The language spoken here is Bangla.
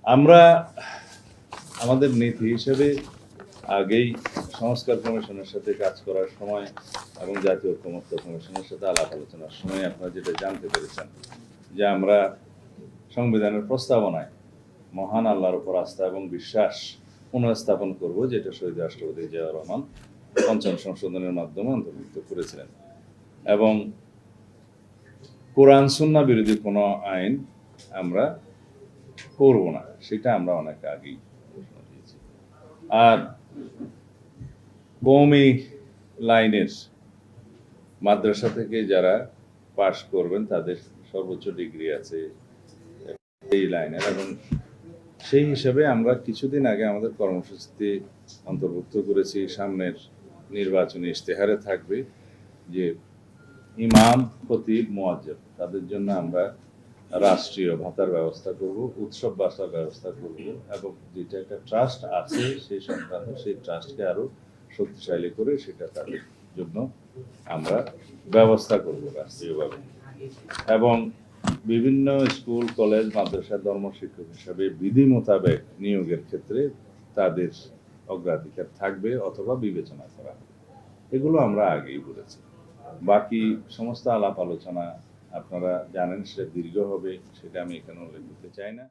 আমরা আমাদের নীতি হিসেবে আগেই সংস্কার কমিশনের সাথে কাজ করার সময় এবং জাতীয় ঐক্যমত্য কমিশনের সাথে আলাপ আলোচনার সময় আপনারা যেটা জানতে পেরেছেন যে আমরা সংবিধানের প্রস্তাবনায় মহান আল্লাহর উপর আস্থা এবং বিশ্বাস পুনঃস্থাপন করব, যেটা শহীদ রাষ্ট্রপতি জিয়াউর রহমান পঞ্চম সংশোধনের মাধ্যমে অন্তর্ভুক্ত করেছিলেন, এবং কোরআন সুন্নাহ বিরোধী কোনো আইন আমরা করব না, সেটা আমরা অনেক আগেই ঘোষণা দিয়েছি। আর কওমি লাইনের মাদ্রাসা থেকে যারা পাশ করবেন তাদের সর্বোচ্চ ডিগ্রি আছে এই লাইনের, এবং সেই হিসাবে আমরা কিছুদিন আগে আমাদের কর্মসূচিতে অন্তর্ভুক্ত করেছি, সামনের নির্বাচনী ইশতেহারে থাকবে যে ইমাম, খতিব, মুয়াজ্জিন তাদের জন্য আমরা রাষ্ট্রীয় ভাতার ব্যবস্থা করব, উৎসব বাসার ব্যবস্থা করব, এবং যেটা একটা ট্রাস্ট আছে সেই সংক্রান্ত সেই ট্রাস্টকে আরো শক্তিশালী করে সেটা তাদের জন্য আমরা ব্যবস্থা করব রাষ্ট্রীয়ভাবে। এবং বিভিন্ন স্কুল, কলেজ, মাদ্রাসা ধর্ম শিক্ষক হিসাবে বিধি মোতাবেক নিয়োগের ক্ষেত্রে তাদের অগ্রাধিকার থাকবে অথবা বিবেচনা করা হবে। এগুলো আমরা আগেই বলেছি। বাকি সমস্ত আলাপ আলোচনা আপনারা জানেন, সেটা দীর্ঘ হবে, সেটা আমি এখানে উল্লেখ করতে চাই না।